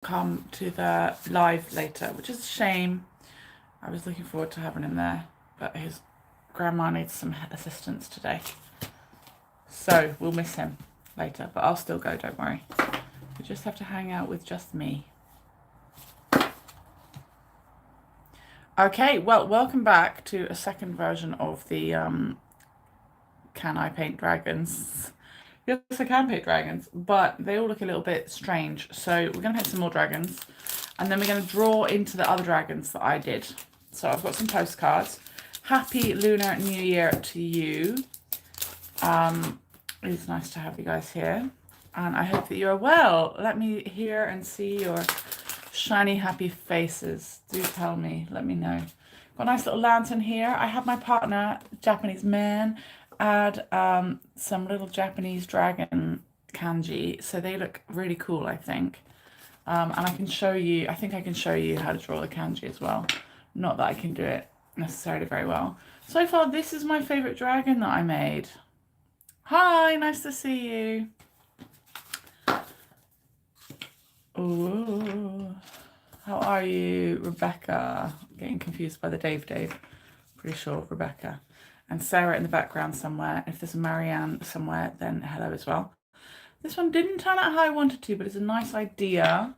come to the live later, which is a shame. I was looking forward to having him there, but his grandma needs some assistance today. So we'll miss him later, but I'll still go, don't worry. We just have to hang out with just me. Okay, well, welcome back to a second version of the Can I Paint Dragons? Yes, I can paint dragons, but they all look a little bit strange. So we're going to paint some more dragons, and then we're going to draw into the other dragons that I did. So I've got some postcards. Happy Lunar New Year to you. It's nice to have you guys here, and I hope that you are well. Let me hear and see your shiny, happy faces. Do tell me, let me know. Got a nice little lantern here. I have my partner, Japanese man, add some little Japanese dragon kanji, so they look really cool, I think. And I can show you, I think I can show you how to draw the kanji as well. Not that I can do it necessarily very well. So far, this is my favorite dragon that I made. Hi, nice to see you. Ooh. How are you, Rebecca? Getting confused by the Dave. Pretty sure Rebecca. And Sarah in the background somewhere. If there's a Marianne somewhere, then hello as well. This one didn't turn out how I wanted to, but it's a nice idea.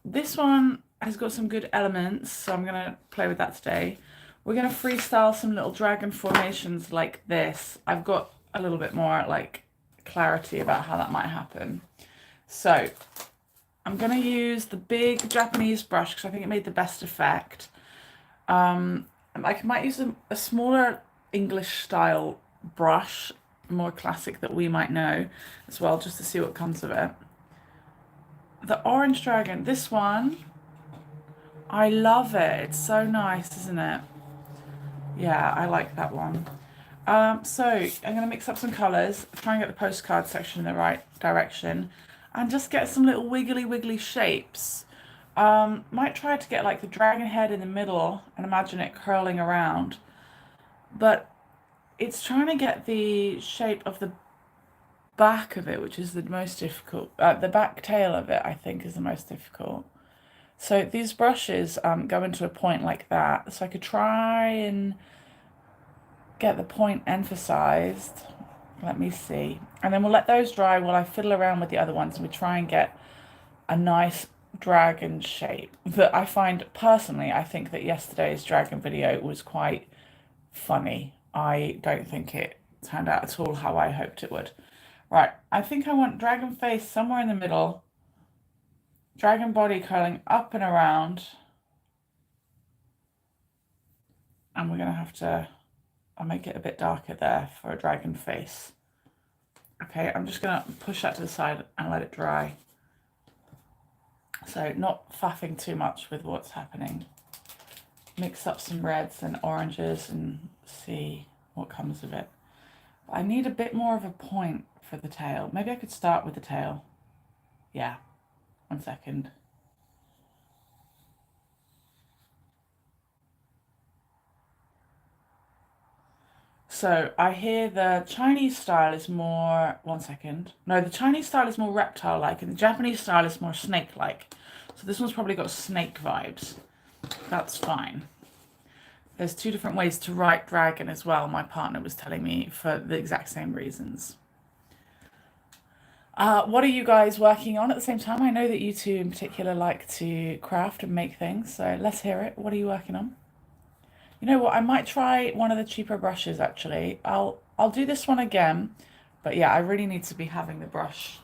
This one has got some good elements, so I'm going to play with that today. We're going to freestyle some little dragon formations like this. I've got a little bit more like clarity about how that might happen. So I'm going to use the big Japanese brush because I think it made the best effect. I might use a smaller English style brush, more classic that we might know as well, just to see what comes of it. The orange dragon, this one, I love it. It's so nice, isn't it? Yeah, I like that one. So I'm going to mix up some colours, try and get the postcard section in the right direction, and just get some little wiggly shapes. Might try to get like the dragon head in the middle and imagine it curling around. But it's trying to get the shape of the back of it, which is the most difficult. The back tail of it, I think, is the most difficult. So these brushes go into a point like that. So I could try and get the point emphasized. Let me see. And then we'll let those dry while I fiddle around with the other ones and we try and get a nice dragon shape that I find personally, I think that yesterday's dragon video was quite funny. I don't think it turned out at all how I hoped it would. Right, I think I want dragon face somewhere in the middle, dragon body curling up and around, and we're going to have to, I'll make it a bit darker there for a dragon face. Okay, I'm just going to push that to the side and let it dry. So not faffing too much with what's happening. Mix up some reds and oranges and see what comes of it. I need a bit more of a point for the tail. Maybe I could start with the tail. Yeah, 1 second. So I hear the Chinese style is more, 1 second. No, the Chinese style is more reptile-like and the Japanese style is more snake-like. So this one's probably got snake vibes. That's fine. There's 2 different ways to write dragon as well, my partner was telling me, for the exact same reasons. What are you guys working on at the same time? I know that you two in particular like to craft and make things, so let's hear it. What are you working on? You know what? I might try one of the cheaper brushes actually. I'll do this one again, but yeah, I really need to be having the brush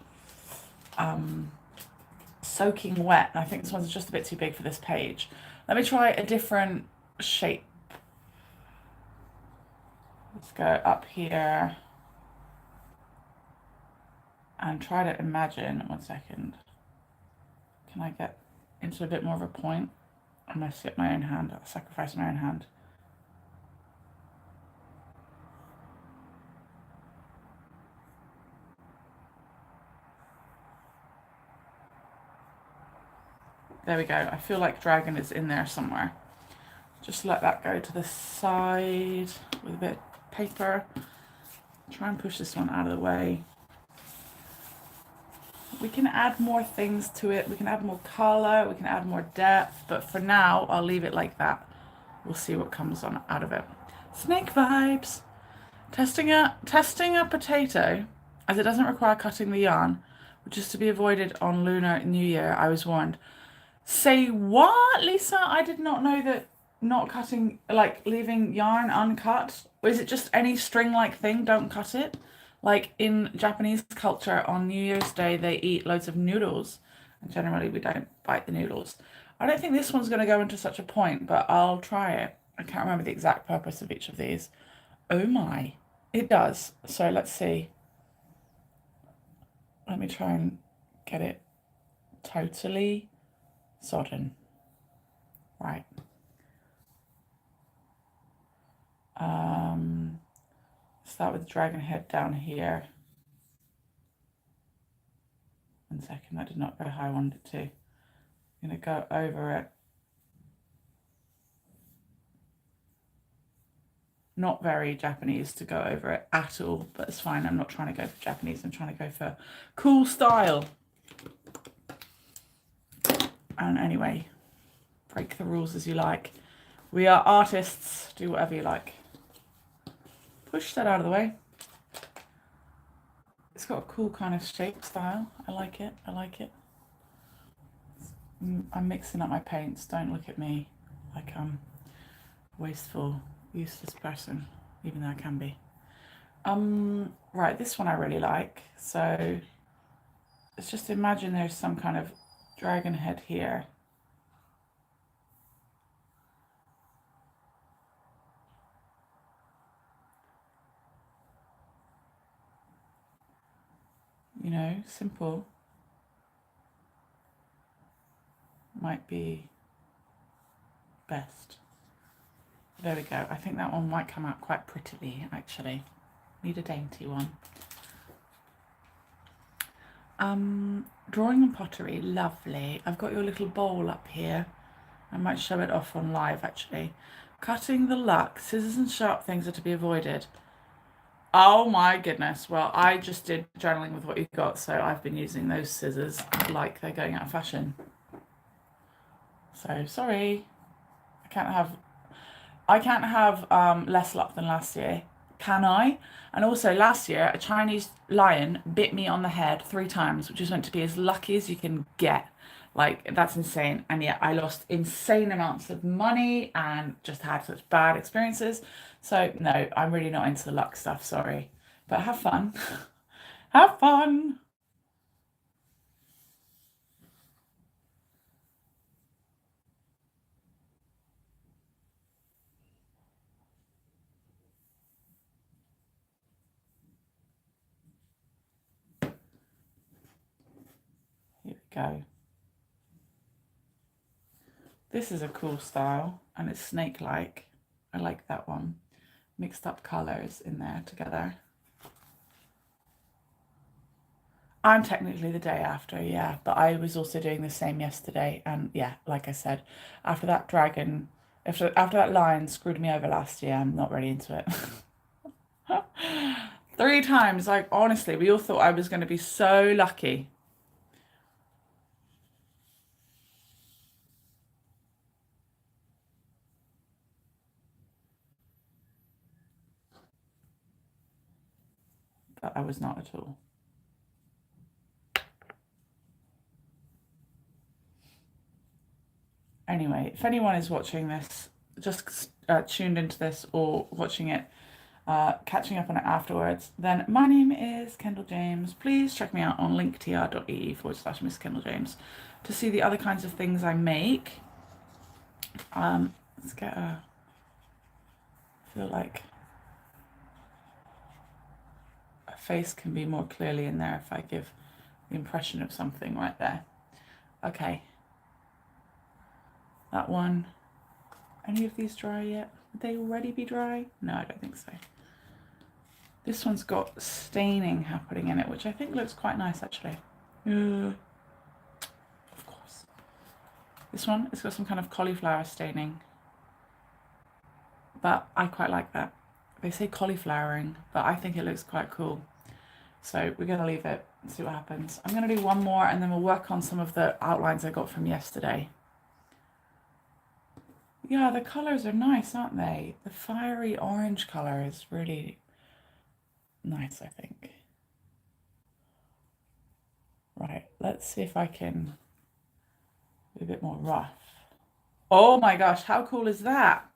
soaking wet. And I think this one's just a bit too big for this page. Let me try a different shape. Let's go up here and try to imagine. 1 second. Can I get into a bit more of a point? I'm gonna skip my own hand. I'll sacrifice my own hand. There we go. I feel like dragon is in there somewhere. Just let that go to the side with a bit of paper. Try and push this one out of the way. We can add more things to it. We can add more color, we can add more depth, but for now, I'll leave it like that. We'll see what comes on out of it. Snake vibes. Testing a potato, as it doesn't require cutting the yarn, which is to be avoided on Lunar New Year, I was warned. Say what, Lisa? I did not know that not cutting, like leaving yarn uncut, or is it just any string-like thing, don't cut it? Like in Japanese culture, on New Year's Day, they eat loads of noodles, and generally we don't bite the noodles. I don't think this one's going to go into such a point, but I'll try it. I can't remember the exact purpose of each of these. Oh my, it does. So let's see. Let me try and get it totally sodden. Right. Start with the dragon head down here. 1 second, that did not go how I wanted it to. I'm going to go over it. Not very Japanese to go over it at all, but it's fine. I'm not trying to go for Japanese. I'm trying to go for cool style. And anyway, break the rules as you like. We are artists. Do whatever you like. Push that out of the way. It's got a cool kind of shape style. I like it. I like it. I'm mixing up my paints. Don't look at me like I'm a wasteful, useless person, even though I can be. Right, this one I really like. So let's just imagine there's some kind of dragon head here. You know, simple. Might be best. There we go. I think that one might come out quite prettily, actually. Need a dainty one. Drawing and pottery, lovely. I've got your little bowl up here. I might show it off on live, actually. Cutting the luck. Scissors and sharp things are to be avoided. Oh my goodness. Well, I just did journaling with what you got, so I've been using those scissors like they're going out of fashion. So sorry. I can't have less luck than last year, can I? And also last year, a Chinese lion bit me on the head 3 times, which was meant to be as lucky as you can get. Like, that's insane. And yet I lost insane amounts of money and just had such bad experiences. So no, I'm really not into the luck stuff, sorry. But have fun. Have fun. Here we go. This is a cool style and it's snake-like. I like that one. Mixed up colours in there together. I'm technically the day after, yeah, but I was also doing the same yesterday. And yeah, like I said, after that dragon, after that lion screwed me over last year, I'm not really into it. 3 times, like honestly, we all thought I was going to be so lucky. But I was not at all. Anyway, if anyone is watching this, just tuned into this or watching it, catching up on it afterwards, then my name is Kendall James. Please check me out on linktr.ee/Miss Kendall James to see the other kinds of things I make. Let's get I feel like a face can be more clearly in there if I give the impression of something right there. Okay. That one. Any of these dry yet? Would they already be dry? No, I don't think so. This one's got staining happening in it, which I think looks quite nice actually. Of course. This one, it's got some kind of cauliflower staining. But I quite like that. They say cauliflowering, but I think it looks quite cool. So we're going to leave it and see what happens. I'm going to do one more and then we'll work on some of the outlines I got from yesterday. Yeah, the colours are nice, aren't they? The fiery orange colour is really nice, I think. Right, let's see if I can be a bit more rough. Oh my gosh, how cool is that?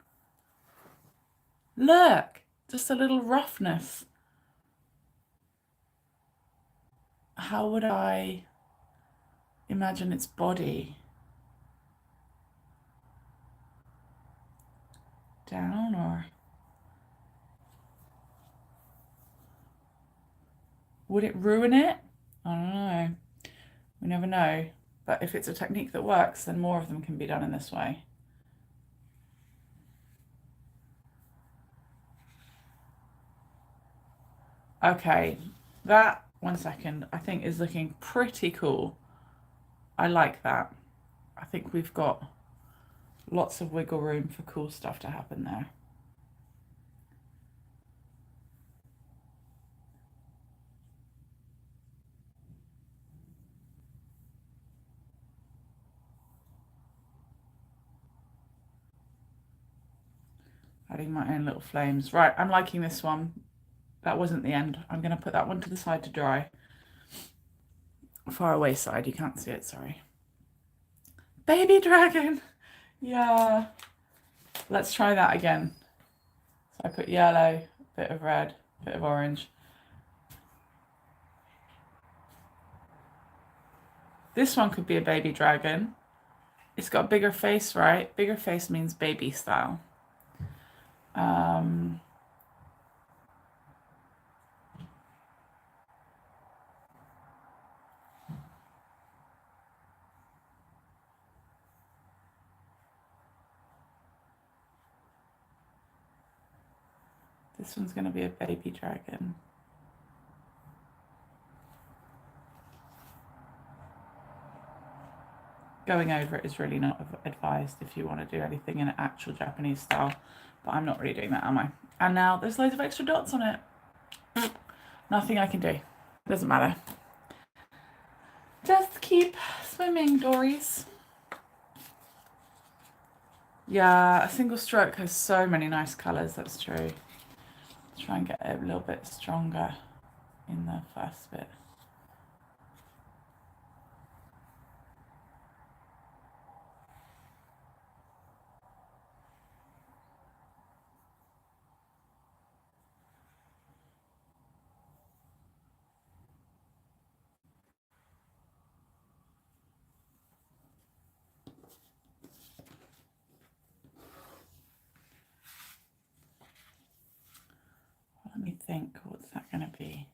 Look, just a little roughness. How would I imagine its body? Down or would it ruin it? I don't know. We never know. But if it's a technique that works, then more of them can be done in this way. Okay, that, 1 second, I think is looking pretty cool. I like that. I think we've got lots of wiggle room for cool stuff to happen there. Adding my own little flames. Right, I'm liking this one. That wasn't the end. I'm going to put that one to the side to dry. Far away side, you can't see it, sorry. Baby dragon! Yeah. Let's try that again. So I put yellow, bit of red, bit of orange. This one could be a baby dragon. It's got a bigger face, right? Bigger face means baby style. This one's going to be a baby dragon. Going over it is really not advised if you want to do anything in an actual Japanese style, but I'm not really doing that, am I? And now there's loads of extra dots on it. Nothing I can do. Doesn't matter. Just keep swimming, Dories. Yeah, a single stroke has so many nice colours, that's true. Try and get it a little bit stronger in the first bit. Let me think, what's that going to be?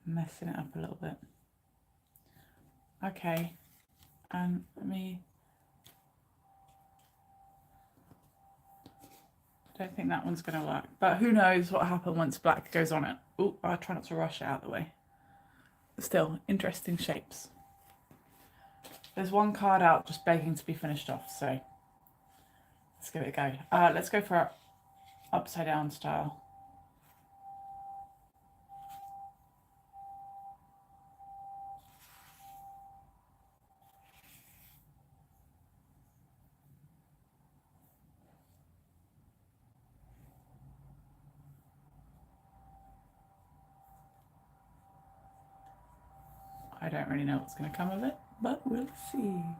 Messing it up a little bit. Okay, and let me... I don't think that one's going to work, but who knows what happens once black goes on it. Oh, I'll try not to rush it out of the way. Still, interesting shapes. There's one card out just begging to be finished off, so let's give it a go. Let's go for our upside down style. I don't really know what's going to come of it, but we'll see. A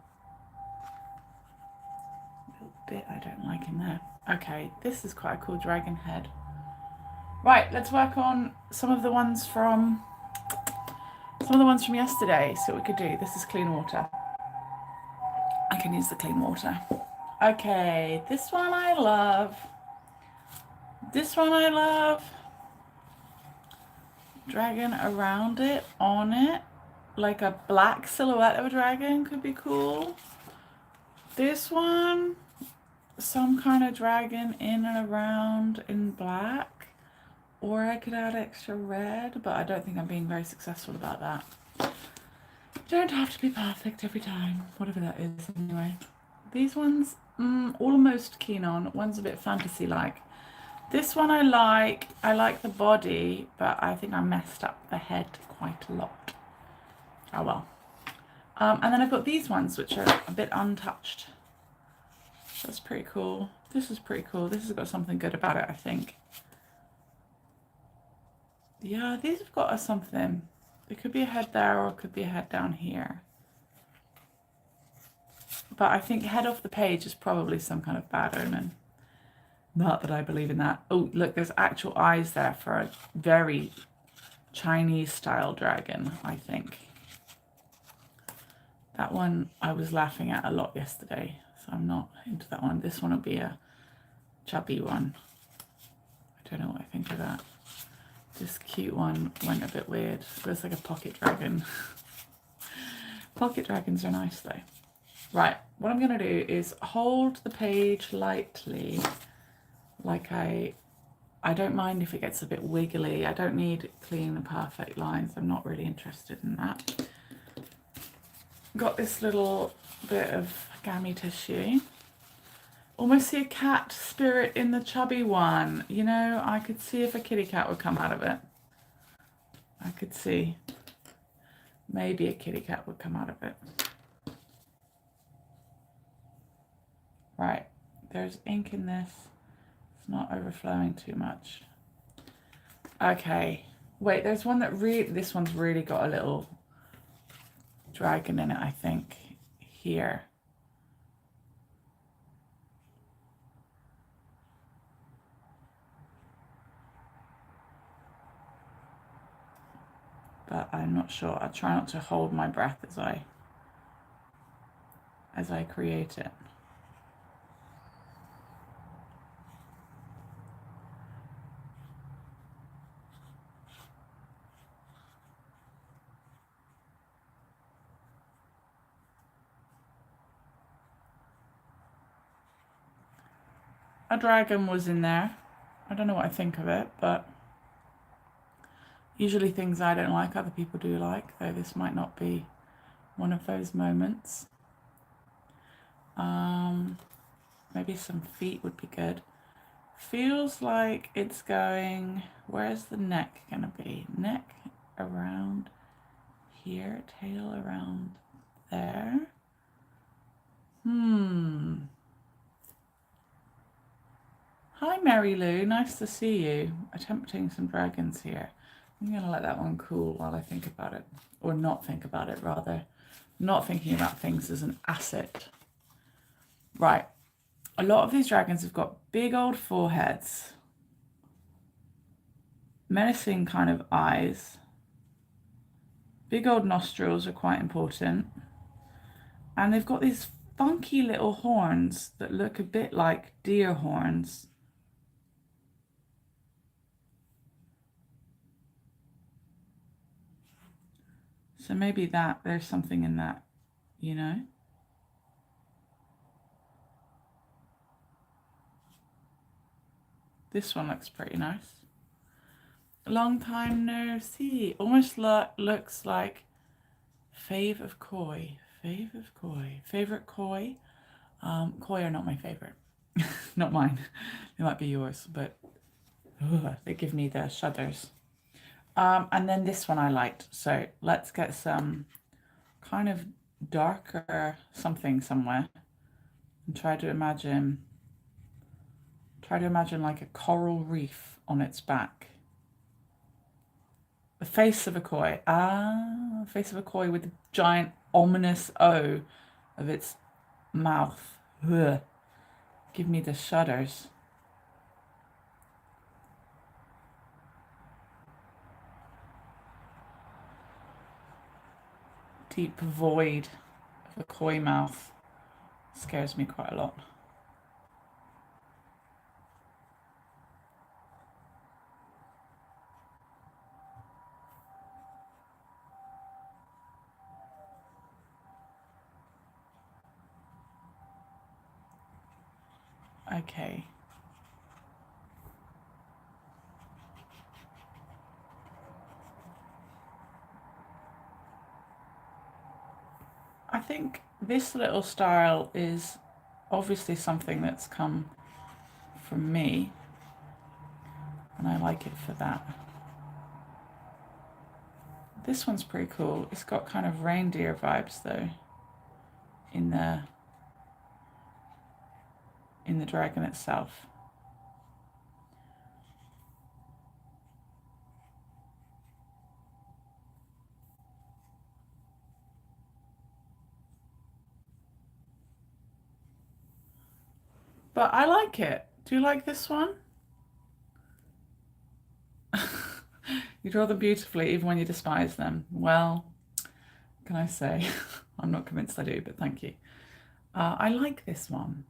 little bit I don't like in there. Okay, this is quite a cool dragon head. Right, let's work on some of the ones from yesterday. See what we could do. This is clean water. I can use the clean water. Okay, this one I love. This one I love. Dragon around it, on it. Like a black silhouette of a dragon could be cool. This one, some kind of dragon in and around in black. Or I could add extra red, but I don't think I'm being very successful about that. Don't have to be perfect every time, whatever that is anyway. These ones, almost keen on. One's a bit fantasy-like. This one I like the body, but I think I messed up the head quite a lot. Oh well. And then I've got these ones, which are a bit untouched. That's pretty cool. This is pretty cool. This has got something good about it, I think. Yeah, these have got something. There could be a head there, or it could be a head down here. But I think head off the page is probably some kind of bad omen. Not that I believe in that. Oh, look, there's actual eyes there for a very Chinese style dragon, I think. That one I was laughing at a lot yesterday, so I'm not into that one. This one will be a chubby one. I don't know what I think of that. This cute one went a bit weird. It looks like a pocket dragon. Pocket dragons are nice though. Right, what I'm going to do is hold the page lightly, like I don't mind if it gets a bit wiggly. I don't need clean and perfect lines. I'm not really interested in that. Got this little bit of gammy tissue. Almost see a cat spirit in the chubby one. You know, I could see if a kitty cat would come out of it. I could see maybe a kitty cat would come out of it. Right, there's ink in this. It's not overflowing too much. Okay, wait, there's one that this one's really got a little dragon in it, I think, here. But I'm not sure. I'll try not to hold my breath as I create it. A dragon was in there. I don't know what I think of it, but usually things I don't like, other people do like, though this might not be one of those moments. Maybe some feet would be good. Feels like it's going, where's the neck gonna be? Neck around here, tail around there. Hi Mary Lou, nice to see you. Attempting some dragons here. I'm gonna let that one cool while I think about it. Or not think about it, rather. Not thinking about things as an asset. Right, a lot of these dragons have got big old foreheads. Menacing kind of eyes. Big old nostrils are quite important. And they've got these funky little horns that look a bit like deer horns. So maybe there's something in that, you know? This one looks pretty nice. Long time no see. Almost looks like Fave of Koi. Fave of Koi. Favorite koi? Koi are not my favorite. Not mine. They might be yours, but they give me the shudders. And then this one I liked. So let's get some kind of darker something somewhere and try to imagine like a coral reef on its back. The face of a koi. Face of a koi with a giant ominous O of its mouth. Ugh. Give me the shudders. Deep void of a koi mouth scares me quite a lot. Okay. think this little style is obviously something that's come from me, and I like it for that. This one's pretty cool. It's got kind of reindeer vibes though in the dragon itself. But I like it. Do you like this one? You draw them beautifully even when you despise them. Well, can I say? I'm not convinced I do, but thank you. I like this one.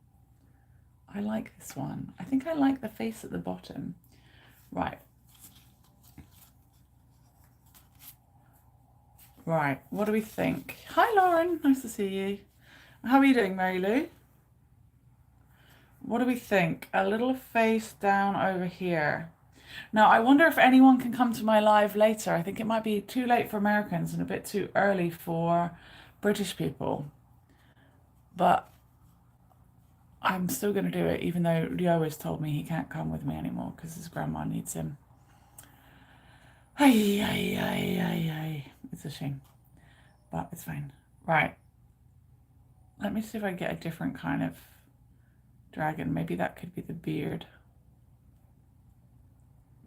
I like this one. I think I like the face at the bottom. Right. Right, what do we think? Hi Lauren, nice to see you. How are you doing, Mary Lou? What do we think? A little face down over here. Now, I wonder if anyone can come to my live later. I think it might be too late for Americans and a bit too early for British people. But I'm still going to do it, even though Leo has told me he can't come with me anymore because his grandma needs him. Ay, ay, ay, ay, ay. It's a shame, but it's fine. Right. Let me see if I get a different kind of dragon. Maybe that could be the beard.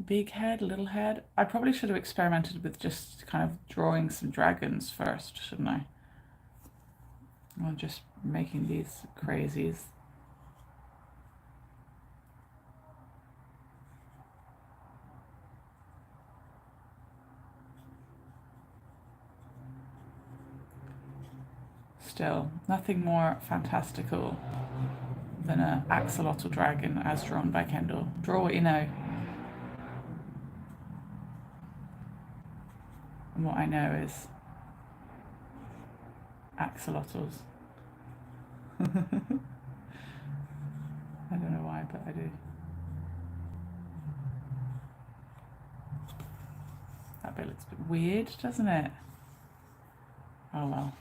Big head, little head. I probably should have experimented with just kind of drawing some dragons first, shouldn't I? I'm just making these crazies. Still, nothing more fantastical than an axolotl dragon as drawn by Kendall. Draw what you know. And what I know is axolotls. I don't know why, but I do. That bit looks a bit weird, doesn't it? Oh well.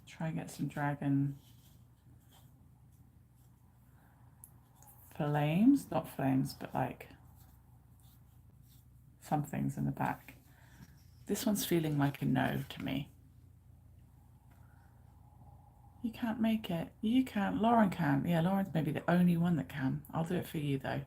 Try and get some dragon flames, not flames, but like some things in the back. This one's feeling like a no to me. You can't make it. You can. Lauren can. Yeah, Lauren's maybe the only one that can. I'll do it for you though.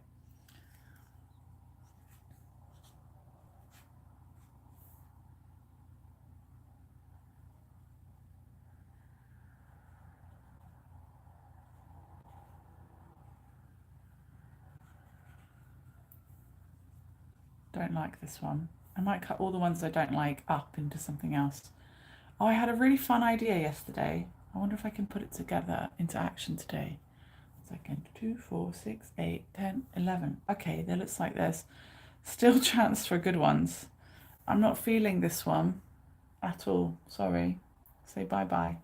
Don't like this one. I might cut all the ones I don't like up into something else. Oh, I had a really fun idea yesterday. I wonder if I can put it together into action today. Second, 2, 4, 6, 8, 10, 11. Okay, there looks like there's still chance for good ones. I'm not feeling this one at all. Sorry. Say bye-bye.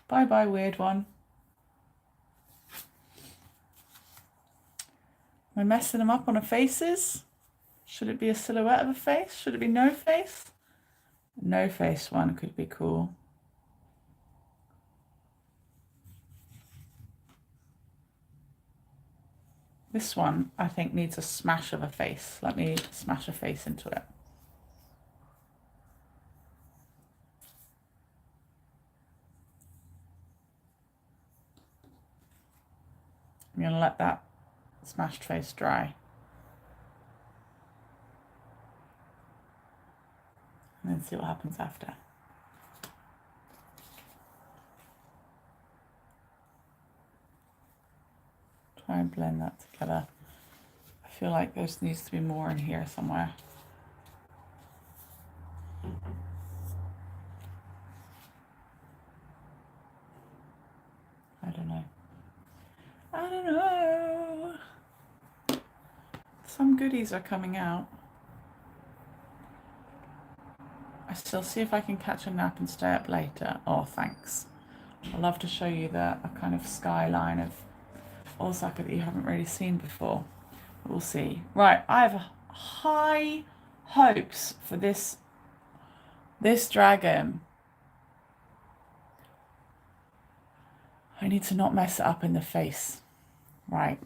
Bye-bye, weird one. Am I messing them up on a faces? Should it be a silhouette of a face? Should it be no face? No face one could be cool. This one, I think, needs a smash of a face. Let me smash a face into it. I'm going to let that smashed face dry. And then see what happens after. Try and blend that together. I feel like there needs to be more in here somewhere. I don't know. I don't know. Some goodies are coming out. I'll see if I can catch a nap and stay up later. Oh, thanks. I'd love to show you a kind of skyline of Osaka that you haven't really seen before. We'll see. Right, I have high hopes for this dragon. I need to not mess it up in the face. Right.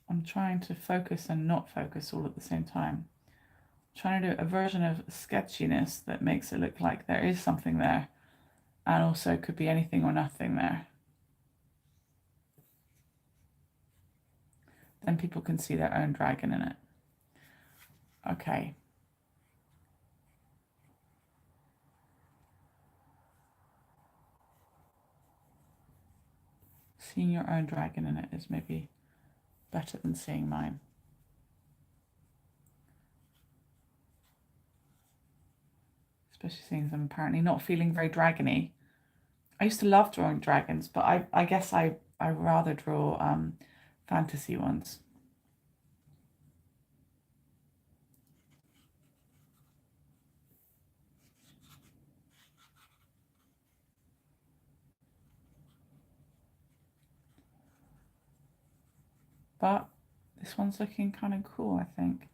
I'm trying to focus and not focus all at the same time. I'm trying to do a version of sketchiness that makes it look like there is something there, and also could be anything or nothing there. Then people can see their own dragon in it. Okay. Seeing your own dragon in it is maybe better than seeing mine. Especially seeing them apparently not feeling very dragony. I used to love drawing dragons, but I guess I rather draw fantasy ones. But this one's looking kind of cool, I think.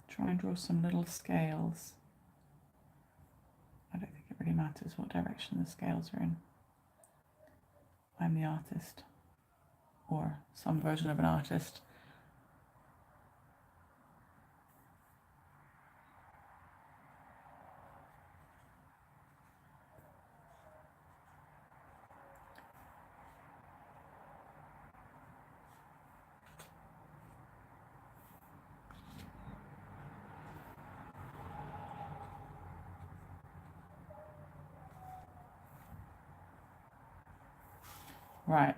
Try and draw some little scales. I don't think it really matters what direction the scales are in. I'm the artist, or some version of an artist. Right.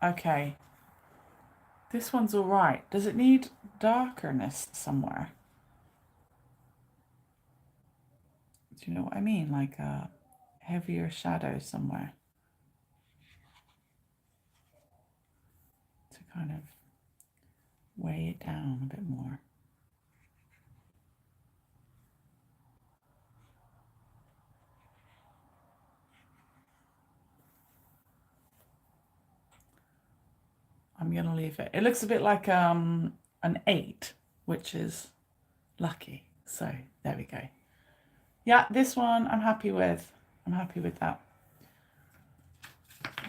Okay. This one's all right. Does it need darkerness somewhere? Do you know what I mean? Like a heavier shadow somewhere to kind of weigh it down a bit more. I'm going to leave it. It looks a bit like an 8, which is lucky. So there we go. Yeah, this one I'm happy with. I'm happy with that.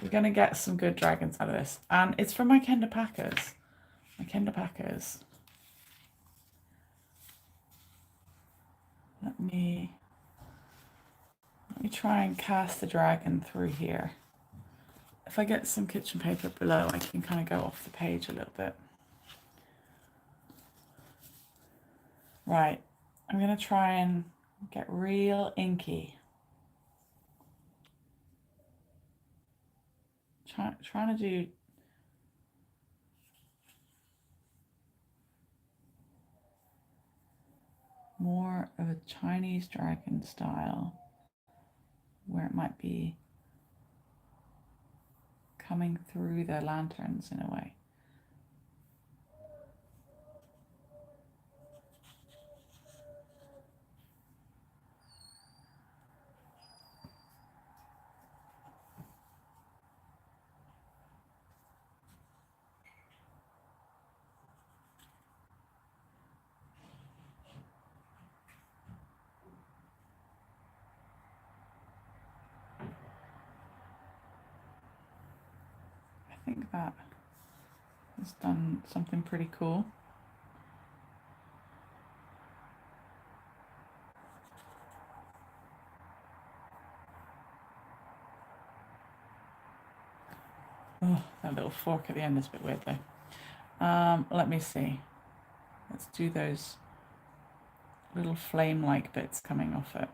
We're going to get some good dragons out of this. And it's from my Kenda Packers. My Kenda Packers. Let me try and cast the dragon through here. If I get some kitchen paper below, I can kind of go off the page a little bit. Right, I'm going to try and get real inky. Trying to do more of a Chinese dragon style, where it might be coming through the lanterns in a way. I think that has done something pretty cool. Oh, that little fork at the end is a bit weird though. Let me see. Let's do those little flame-like bits coming off it.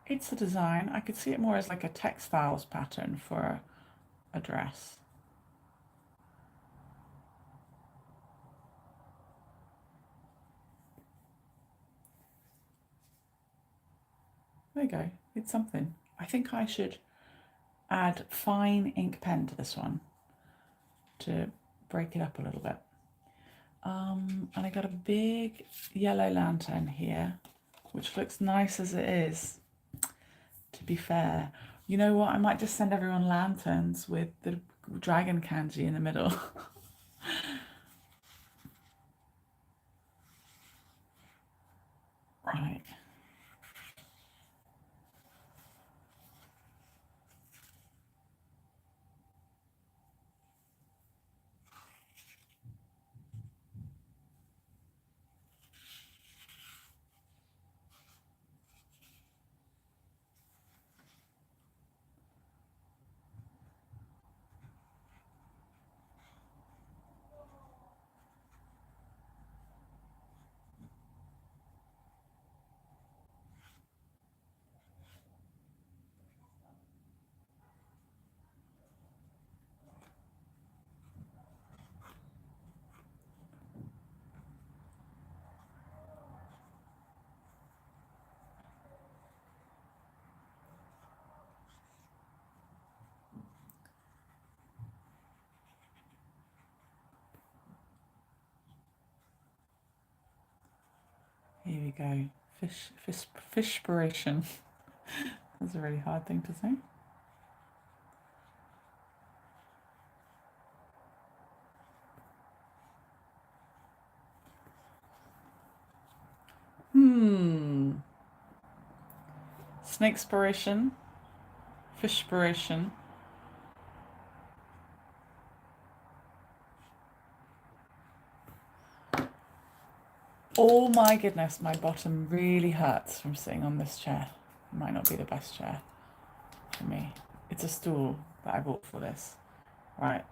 It's a design. I could see it more as like a textiles pattern for a dress. There you go. It's something. I think I should add fine ink pen to this one to break it up a little bit. And I got a big yellow lantern here, which looks nice as it is, to be fair. You know what? I might just send everyone lanterns with the dragon kanji in the middle. Right. Here we go. Fishpiration. That's a really hard thing to say. Snakespiration. Fishpiration. Oh my goodness, my bottom really hurts from sitting on this chair. It might not be the best chair for me. It's a stool that I bought for this. Right,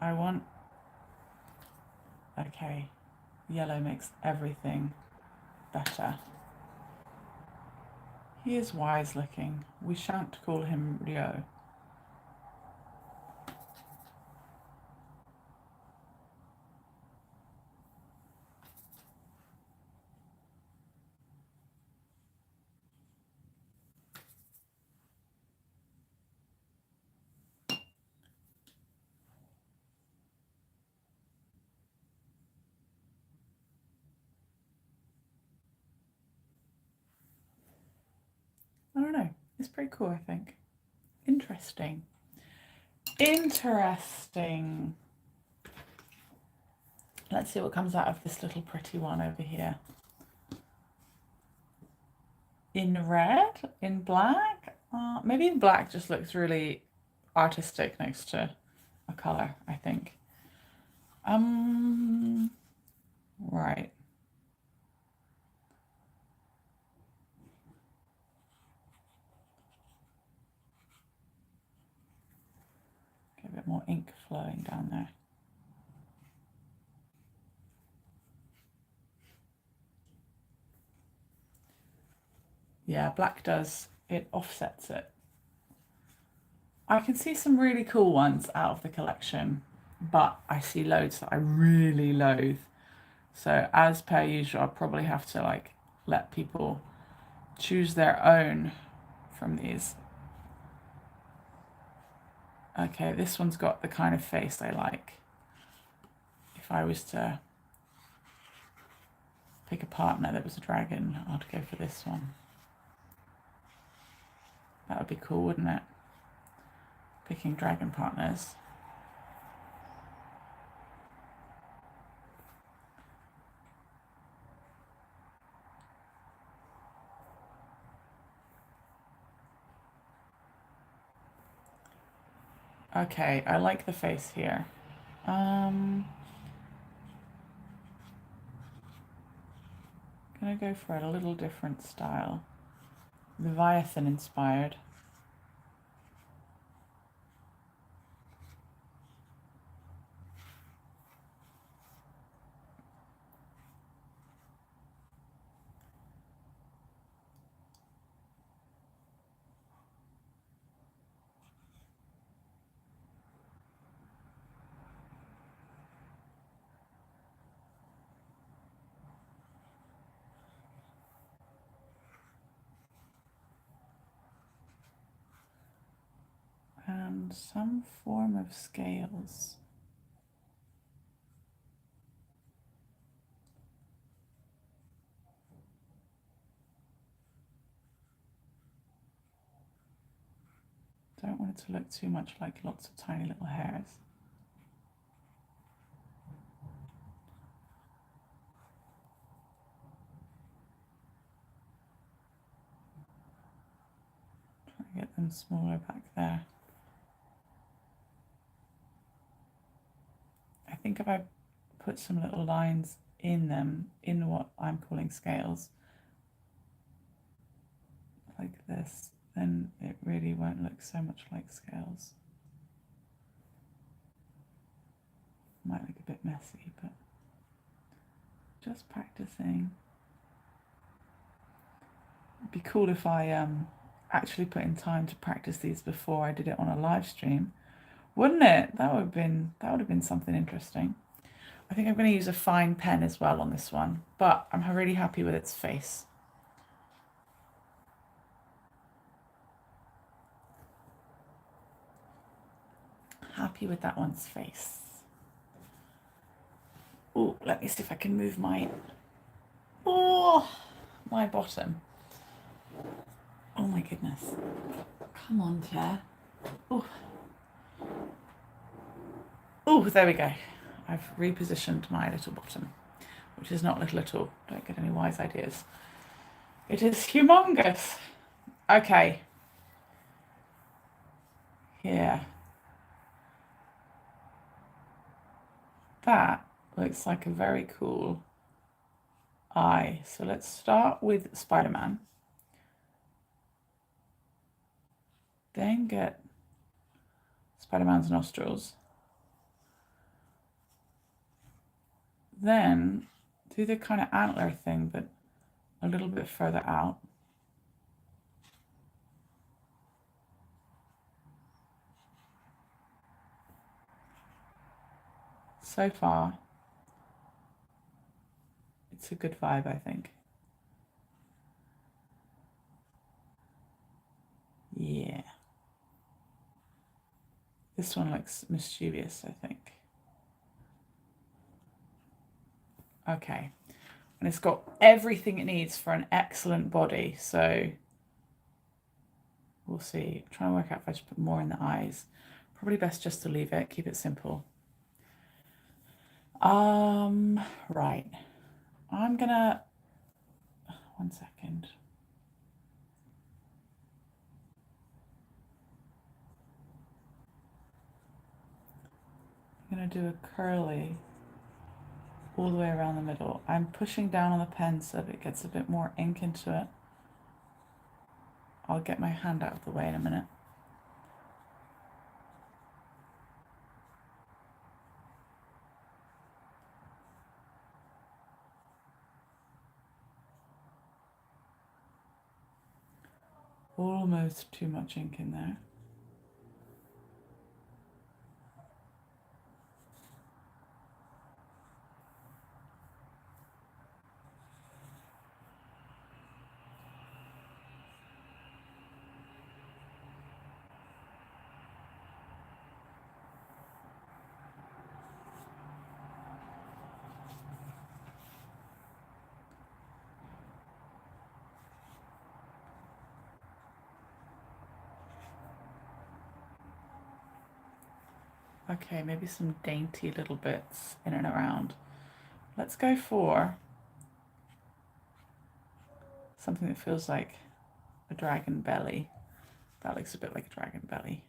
I want... Okay, yellow makes everything better. He is wise looking. We shan't call him Rio. I don't know. It's pretty cool, I think. Interesting. Interesting. Let's see what comes out of this little pretty one over here. In red? In black? Maybe in black just looks really artistic next to a colour, I think. Right. Get a bit more ink flowing down there. Yeah, black does, it offsets it. I can see some really cool ones out of the collection, but I see loads that I really loathe. So as per usual, I'll probably have to like let people choose their own from these. Okay, this one's got the kind of face I like. If I was to pick a partner that was a dragon, I'd go for this one. That would be cool, wouldn't it? Picking dragon partners. Okay, I like the face here. Gonna go for a little different style. Leviathan inspired. and some form of scales. Don't want it to look too much like lots of tiny little hairs. Try to get them smaller back there. I think if I put some little lines in them, in what I'm calling scales, like this, then it really won't look so much like scales. Might look a bit messy, but just practicing. It'd be cool if I actually put in time to practice these before I did it on a live stream, wouldn't it? That would have been something interesting. I think I'm going to use a fine pen as well on this one, but I'm really happy with its face. Happy with that one's face. Oh, let me see if I can move my bottom. Oh my goodness. Come on, Claire. Oh, there we go. I've repositioned my little bottom, which is not little at all. Don't get any wise ideas. It is humongous. Okay. Here. That looks like a very cool eye. So let's start with Spider-Man. Then get Spider-Man's nostrils. Then do the kind of antler thing, but a little bit further out. So far, it's a good vibe, I think. Yeah. This one looks mischievous, I think. Okay. And it's got everything it needs for an excellent body, so we'll see. I'm trying to work out if I should put more in the eyes. Probably best just to leave it, keep it simple. Right. I'm gonna, one second. I'm gonna do a curly all the way around the middle. I'm pushing down on the pen so that it gets a bit more ink into it. I'll get my hand out of the way in a minute. Almost too much ink in there. Okay, maybe some dainty little bits in and around. Let's go for something that feels like a dragon belly. That looks a bit like a dragon belly.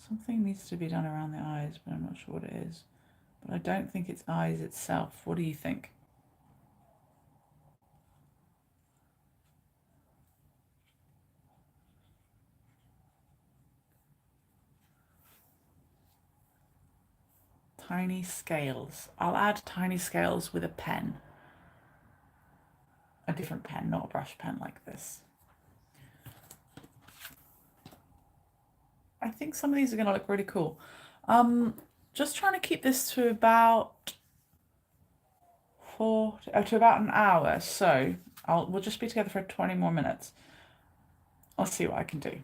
Something needs to be done around the eyes, but I'm not sure what it is. But I don't think it's eyes itself. What do you think? Tiny scales. I'll add tiny scales with a pen. A different pen, not a brush pen like this. I think some of these are going to look really cool. Just trying to keep this to about an hour. So We'll just be together for 20 more minutes. I'll see what I can do.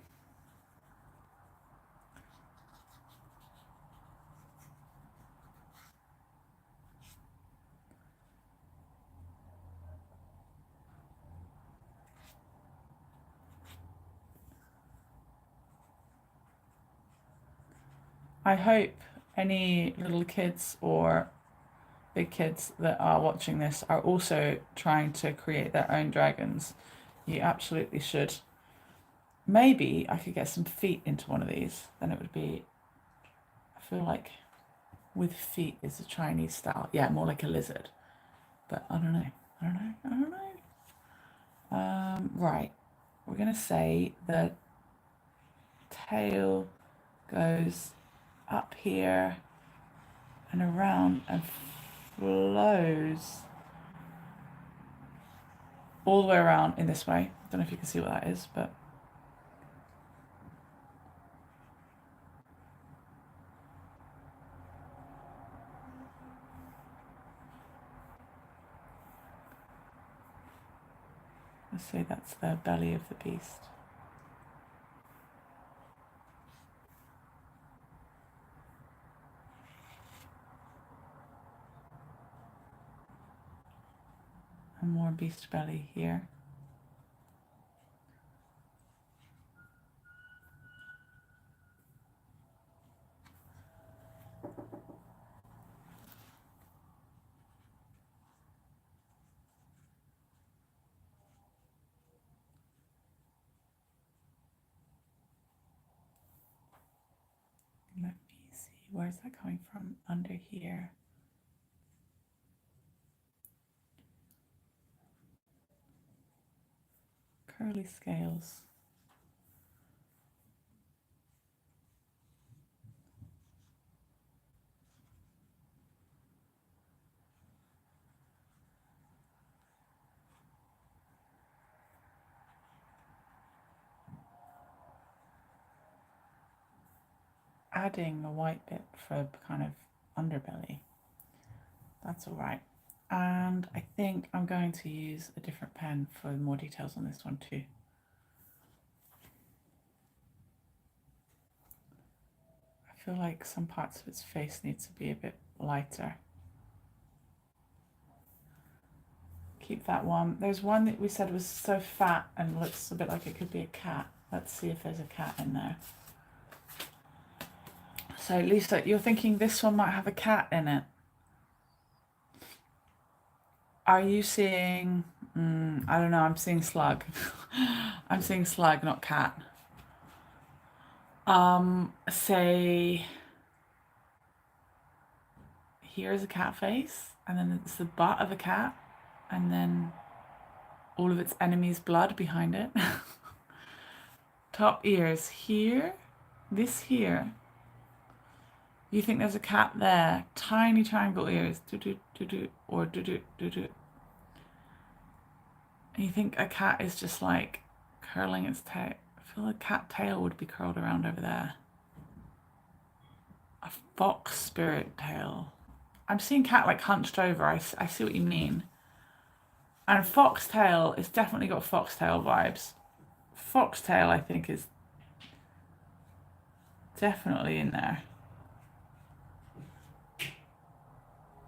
I hope any little kids or big kids that are watching this are also trying to create their own dragons. You absolutely should. Maybe I could get some feet into one of these. Then it would be, I feel like with feet is a Chinese style. Yeah, more like a lizard. But I don't know. I don't know. Right. We're going to say the tail goes up here and around and flows all the way around in this way. I don't know if you can see what that is, but let's say that's the belly of the beast. And more beast belly here. Let me see, where's that coming from? Under here. Curly scales. Adding a white bit for kind of underbelly. That's all right. And I think I'm going to use a different pen for more details on this one too. I feel like some parts of its face needs to be a bit lighter. Keep that one. There's one that we said was so fat and looks a bit like it could be a cat. Let's see if there's a cat in there. So Lisa, you're thinking this one might have a cat in it. Are you seeing, I don't know, I'm seeing slug. I'm seeing slug, not cat. Say, here's a cat face, and then it's the butt of a cat, and then all of its enemy's blood behind it. Top ears here, this here. You think there's a cat there? Tiny triangle ears, do-do, or do-do. And you think a cat is just like curling its tail. I feel a cat tail would be curled around over there. A fox spirit tail. I'm seeing cat like hunched over. I see what you mean. And foxtail, it's definitely got foxtail vibes. Foxtail, I think, is definitely in there.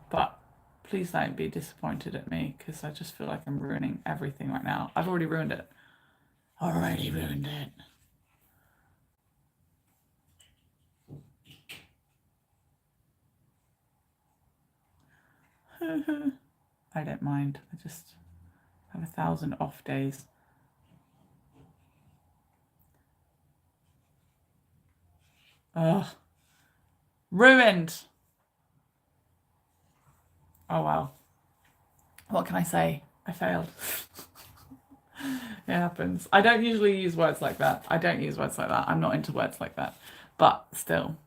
But please don't be disappointed at me, because I just feel like I'm ruining everything right now. I've already ruined it. Already ruined it. I don't mind. I just have 1,000 off days. Ugh. Ruined. Oh well. What can I say? I failed. It happens. I don't usually use words like that. I'm not into words like that. But still,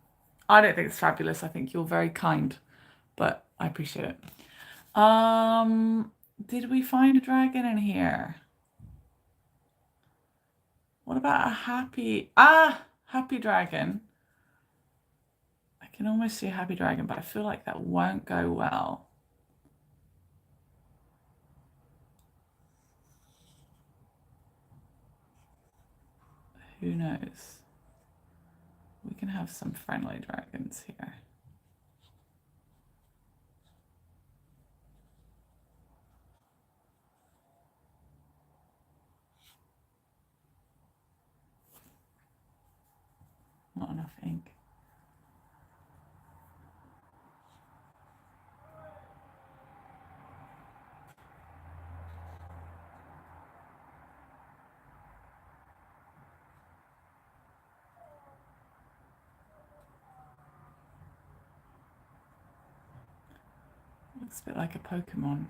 I don't think it's fabulous. I think you're very kind, but I appreciate it. Did we find a dragon in here? What about a happy dragon? I can almost see a happy dragon, but I feel like that won't go well. Who knows? We can have some friendly dragons here. Not enough ink. Looks a bit like a Pokemon.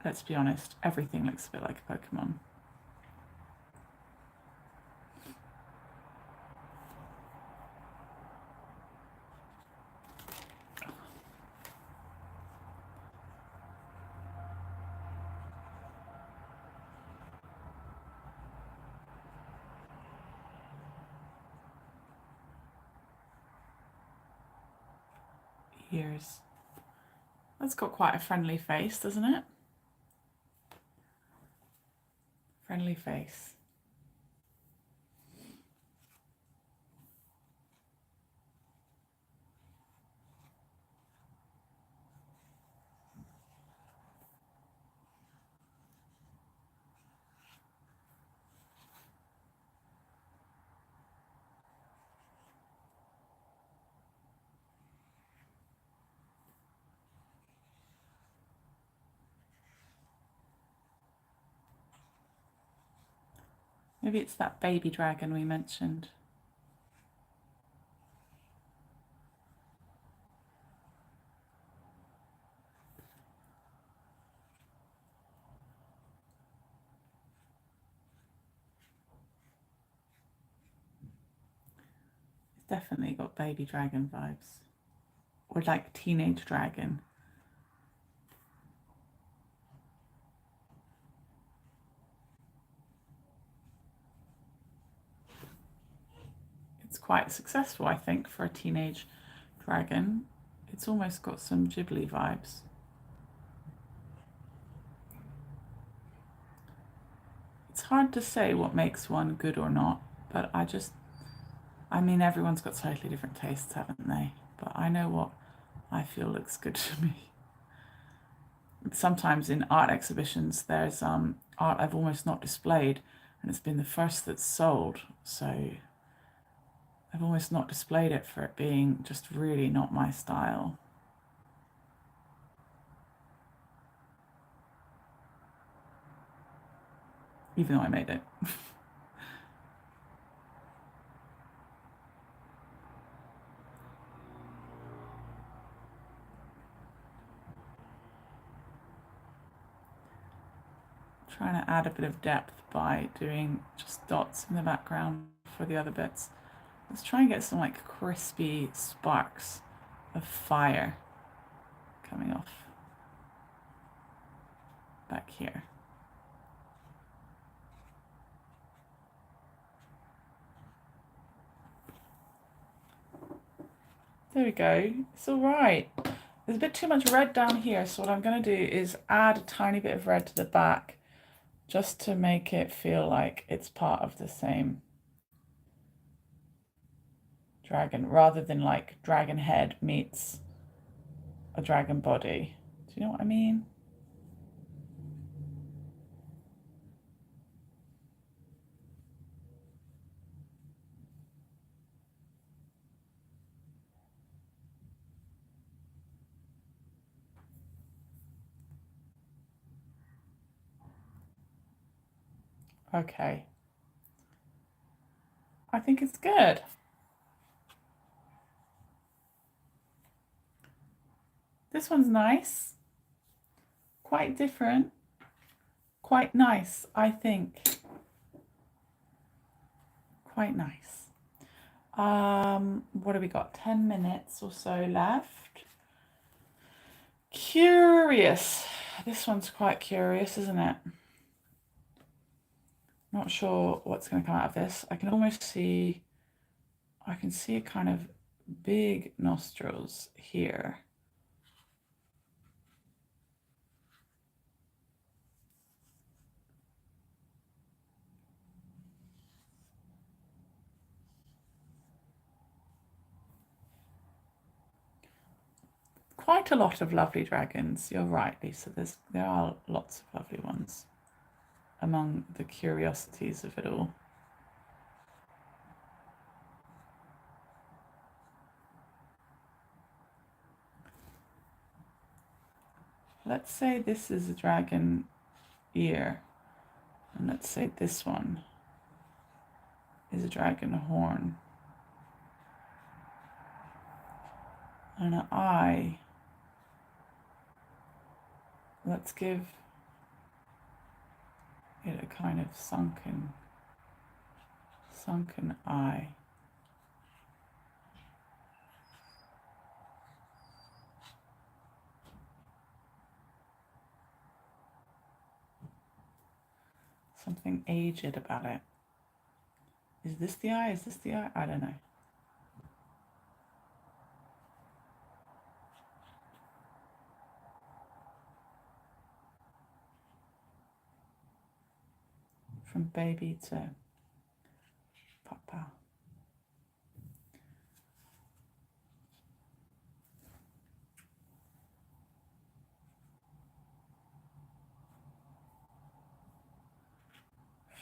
Let's be honest, everything looks a bit like a Pokemon. Ears. That's got quite a friendly face, doesn't it? Friendly face. Maybe it's that baby dragon we mentioned. It's definitely got baby dragon vibes. Or like teenage dragon. It's quite successful, I think, for a teenage dragon. It's almost got some Ghibli vibes. It's hard to say what makes one good or not, but I mean, everyone's got totally different tastes, haven't they? But I know what I feel looks good to me. Sometimes in art exhibitions, there's art I've almost not displayed, and it's been the first that's sold, so I've almost not displayed it for it being just really not my style. Even though I made it. Trying to add a bit of depth by doing just dots in the background for the other bits. Let's try and get some like crispy sparks of fire coming off back here. There we go. It's all right. There's a bit too much red down here, so what I'm going to do is add a tiny bit of red to the back just to make it feel like it's part of the same dragon, rather than like dragon head meets a dragon body. Do you know what I mean? Okay. I think it's good. This one's nice. Quite different. Quite nice, I think. Quite nice. What have we got? 10 minutes or so left. Curious. This one's quite curious, isn't it? Not sure what's going to come out of this. I can see a kind of big nostrils here. quite a lot of lovely dragons. You're right, Lisa. There are lots of lovely ones among the curiosities of it all. Let's say this is a dragon ear, and let's say this one is a dragon horn. And an eye. Let's give it a kind of sunken eye. Something aged about it. Is this the eye? Is this the eye? I don't know. From baby to papa.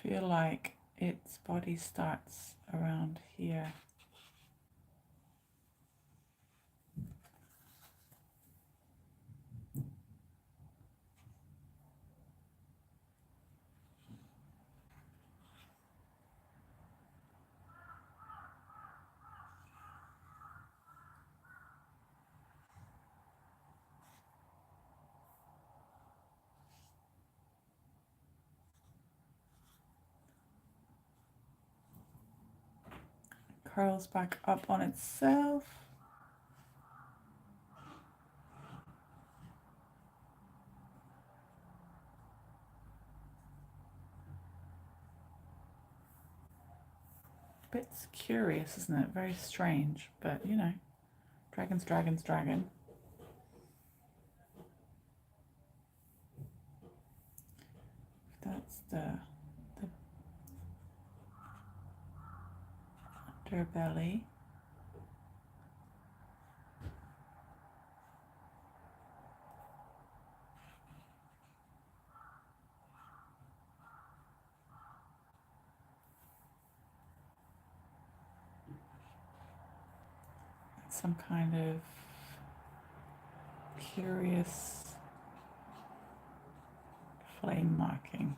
Feel like its body starts around here. Curls back up on itself. Bit curious, isn't it? Very strange, but you know, dragon's dragon. That's the underbelly. Some kind of curious flame marking.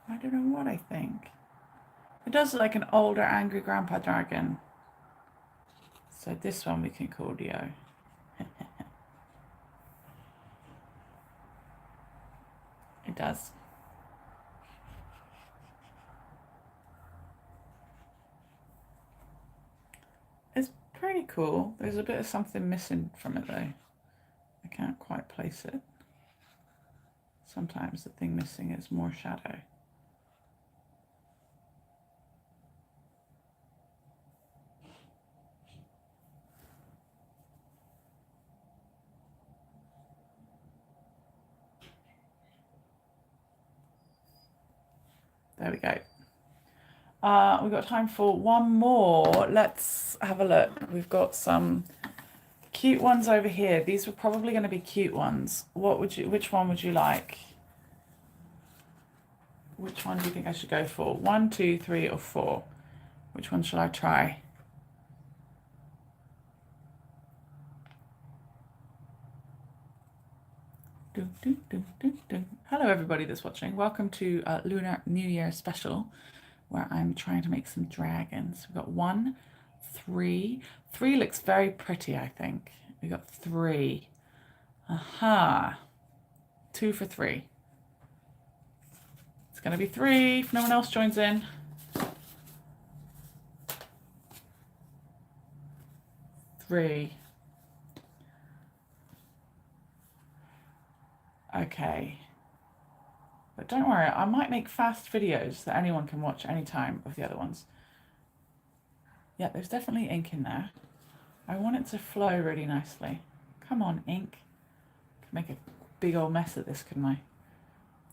I don't know what I think. It does look like an older angry grandpa dragon. So this one we can call Leo. It does. It's pretty cool. There's a bit of something missing from it though. I can't quite place it. Sometimes the thing missing is more shadow. There we go. We've got time for one more. Let's have a look. We've got some cute ones over here. These were probably going to be cute ones. Which one would you like? Which one do you think I should go for? 1, 2, 3, or 4? Which one shall I try? Hello everybody that's watching. Welcome to Lunar New Year special, where I'm trying to make some dragons. We've got 1, 3. 3 looks very pretty, I think. We've got 3. Aha. 2 for 3. It's going to be 3 if no one else joins in. 3. Okay. But don't worry, I might make fast videos that anyone can watch anytime of the other ones. Yeah, there's definitely ink in there. I want it to flow really nicely. Come on, ink. Could make a big old mess of this, couldn't I?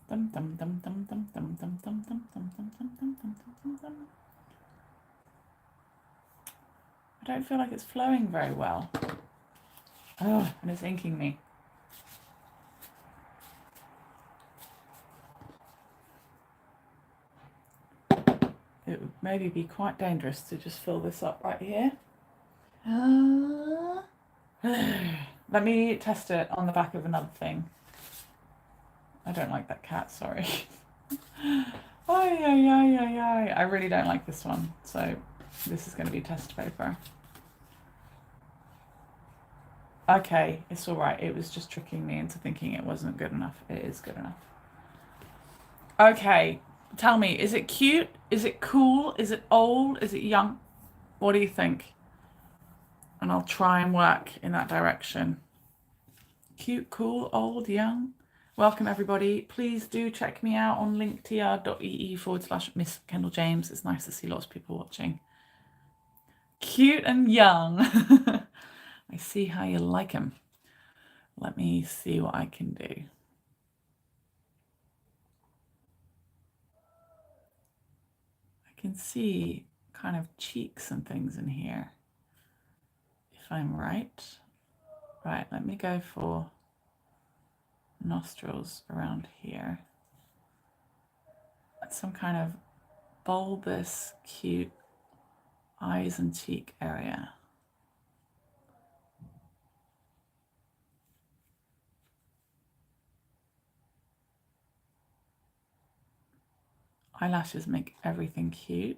Dum dum dum dum dum dum dum dum dum dum dum dum dum dum dum dum. I don't feel like it's flowing very well. Oh, and it's inking me. It would maybe be quite dangerous to just fill this up right here. Let me test it on the back of another thing. I don't like that cat, sorry. I really don't like this one, so this is going to be test paper. Okay, it's all right. It was just tricking me into thinking it wasn't good enough. It is good enough. Okay, tell me, is it cute? Is it cool? Is it old? Is it young? What do you think? And I'll try and work in that direction. Cute, cool, old, young. Welcome everybody. Please do check me out on linktr.ee/Miss Kendall James. It's nice to see lots of people watching. Cute and young. I see how you like them. Let me see what I can do. I can see kind of cheeks and things in here, if I'm right. Right, let me go for nostrils around here. That's some kind of bulbous, cute eyes and cheek area. Eyelashes make everything cute.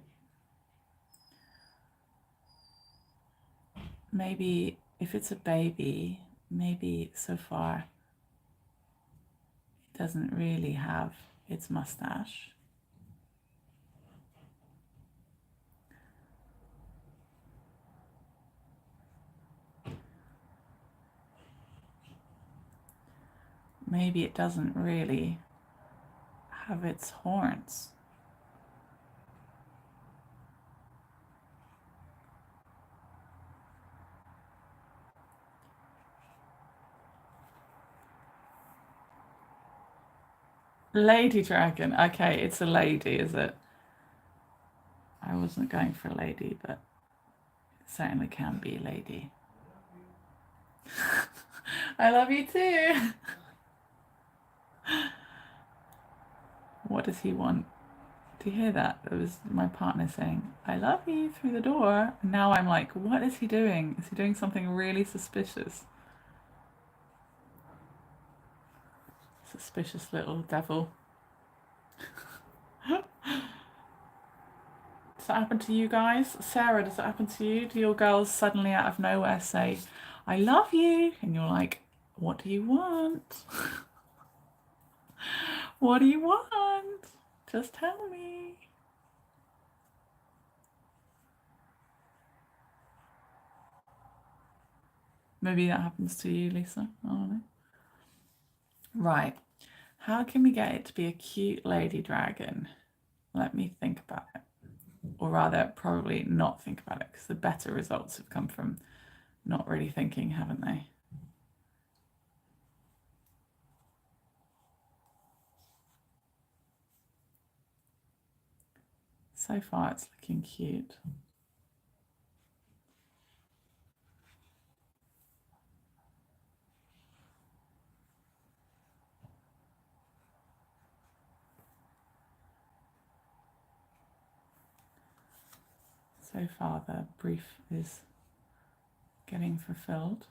Maybe if it's a baby, maybe so far it doesn't really have its mustache. Maybe it doesn't really have its horns. Lady dragon. Okay, it's a lady, is it? I wasn't going for a lady, but it certainly can be a lady. I love you too. What does he want? Do you hear that? It was my partner saying, I love you through the door. And now I'm like, what is he doing? Is he doing something really suspicious? Suspicious little devil. Does that happen to you guys? Sarah, does that happen to you? Do your girls suddenly out of nowhere say, I love you? And you're like, what do you want? What do you want? Just tell me. Maybe that happens to you, Lisa. I don't know. Right. How can we get it to be a cute lady dragon? Let me think about it. Or rather, probably not think about it, because the better results have come from not really thinking, haven't they? So far, it's looking cute. So far, the brief is getting fulfilled.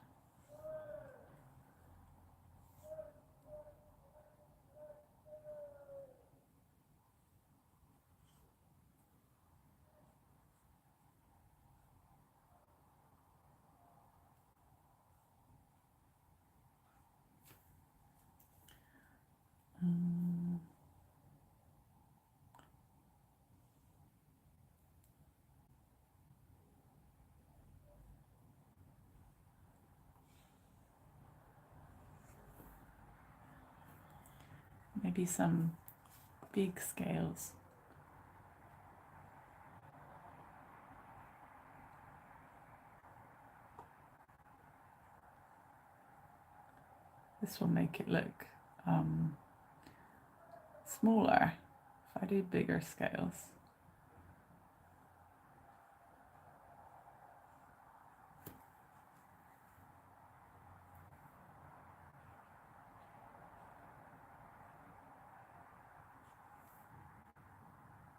maybe some big scales. This will make it look smaller if I do bigger scales.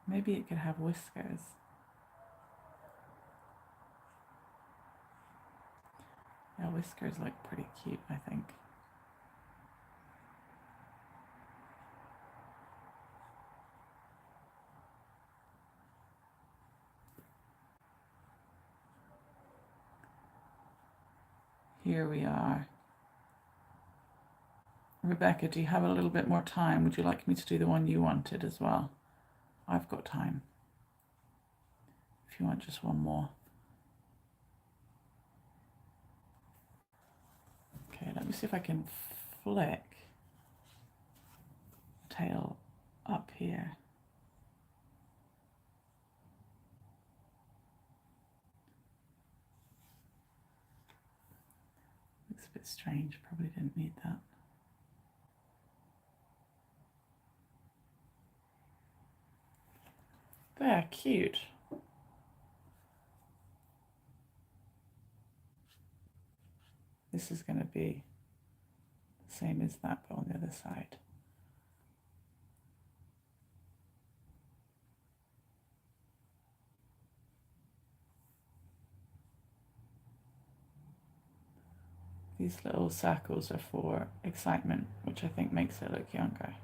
Maybe it could have whiskers. Yeah, whiskers look pretty cute, I think. Here we are. Rebecca, do you have a little bit more time? Would you like me to do the one you wanted as well? I've got time. If you want just one more. Okay, let me see if I can flick the tail up here. Looks a bit strange, probably didn't need that. There, cute. This is going to be the same as that, but on the other side. These little circles are for excitement, which I think makes it look younger.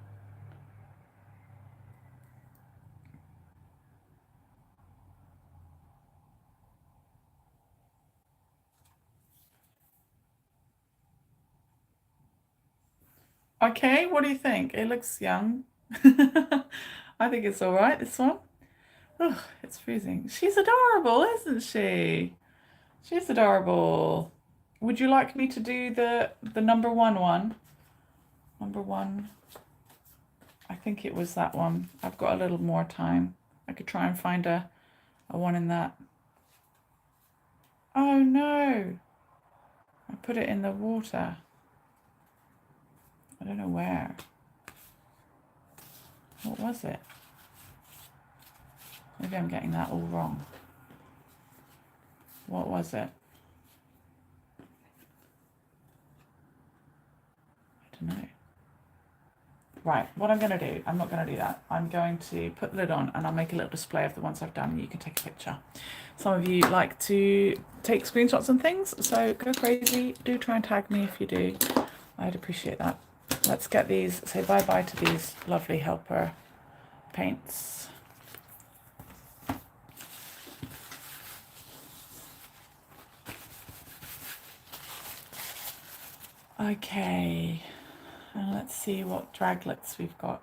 Okay, what do you think? It looks young. I think it's all right, this one. Oh, it's freezing. She's adorable, isn't she? She's adorable. Would you like me to do the number one? Number one. I think it was that one. I've got a little more time. I could try and find a one in that. Oh no. I put it in the water. I don't know where. What was it? Maybe I'm getting that all wrong. What was it? I don't know. Right, what I'm going to do, I'm not going to do that. I'm going to put the lid on and I'll make a little display of the ones I've done and you can take a picture. Some of you like to take screenshots and things, so go crazy. Do try and tag me if you do. I'd appreciate that. Let's get these, say bye-bye to these lovely helper paints. Okay, and let's see what draglets we've got.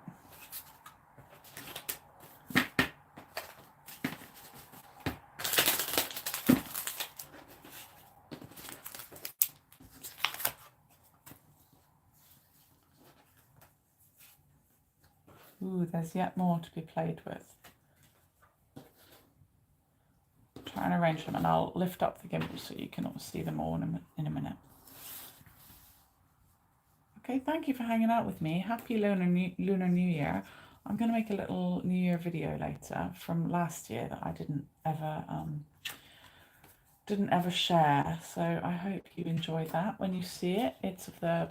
Ooh, there's yet more to be played with. Try and arrange them and I'll lift up the gimbal so you can all see them all in a minute. Okay, thank you for hanging out with me. Happy Lunar New Year. I'm going to make a little New Year video later from last year that I didn't ever share. So I hope you enjoyed that. When you see it, it's of the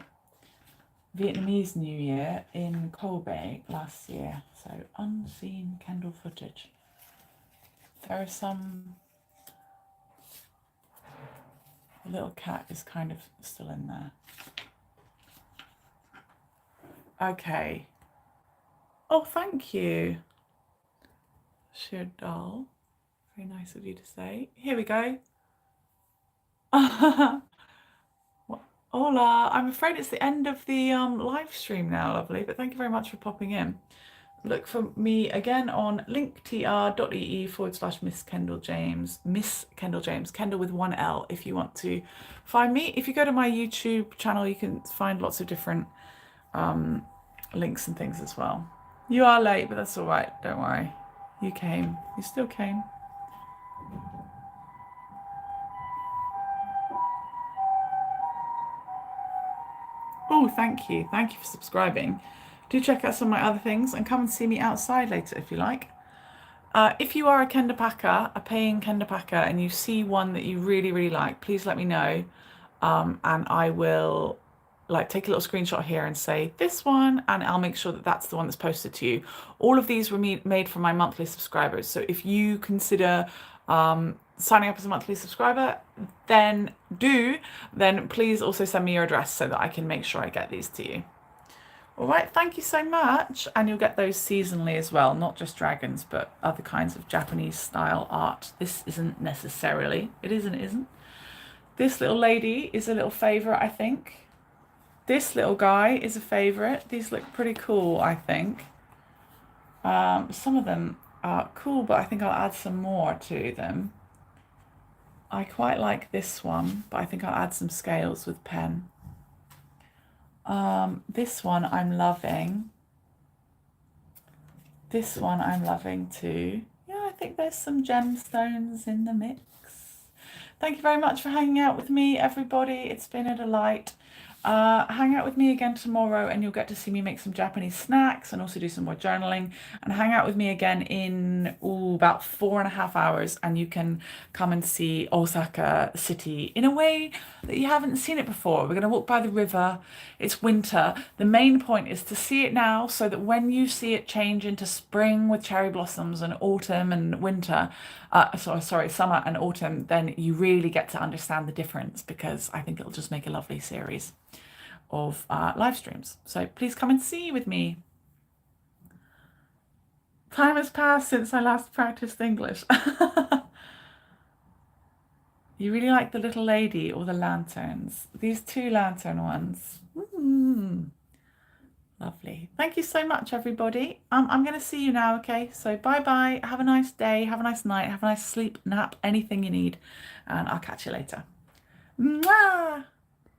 Vietnamese New Year in Kobe last year. So unseen Kendall footage. There are some. The little cat is kind of still in there. Okay. Oh, thank you. Sheer doll. Very nice of you to say. Here we go. Hola. I'm afraid it's the end of the live stream now, lovely, but thank you very much for popping in. Look for me again on linktr.ee/Miss Kendall James, Miss Kendall James, Kendall with one L if you want to find me. If you go to my YouTube channel, you can find lots of different links and things as well. You are late, but that's all right. Don't worry. You came. You still came. Oh, thank you. Thank you for subscribing. Do check out some of my other things and come and see me outside later if you like. If you are a Kender packer, a paying Kender packer, and you see one that you really, really like, please let me know. And I will like take a little screenshot here and say this one, and I'll make sure that that's the one that's posted to you. All of these were made for my monthly subscribers. So if you consider signing up as a monthly subscriber, then please also send me your address so that I can make sure I get these to you. All right, thank you so much. And you'll get those seasonally as well, not just dragons, but other kinds of Japanese style art. This isn't necessarily, it is and it isn't. This little lady is a little favourite, I think. This little guy is a favourite. These look pretty cool, I think. Some of them are cool, but I think I'll add some more to them. I quite like this one, but I think I'll add some scales with pen. This one I'm loving. This one I'm loving too. Yeah, I think there's some gemstones in the mix. Thank you very much for hanging out with me, everybody. It's been a delight. Hang out with me again tomorrow and you'll get to see me make some Japanese snacks and also do some more journaling, and hang out with me again in about 4.5 hours and you can come and see Osaka city in a way that you haven't seen it before. We're going to walk by the river. It's winter. The main point is to see it now so that when you see it change into spring with cherry blossoms and autumn and winter, summer and autumn, then you really get to understand the difference, because I think it'll just make a lovely series of live streams. So please come and see with me. Time has passed since I last practiced English. You really like the little lady or the lanterns? These 2 lantern ones. Lovely. Thank you so much, everybody. I'm going to see you now, okay? So bye-bye. Have a nice day. Have a nice night. Have a nice sleep, nap, anything you need. And I'll catch you later. Mwah!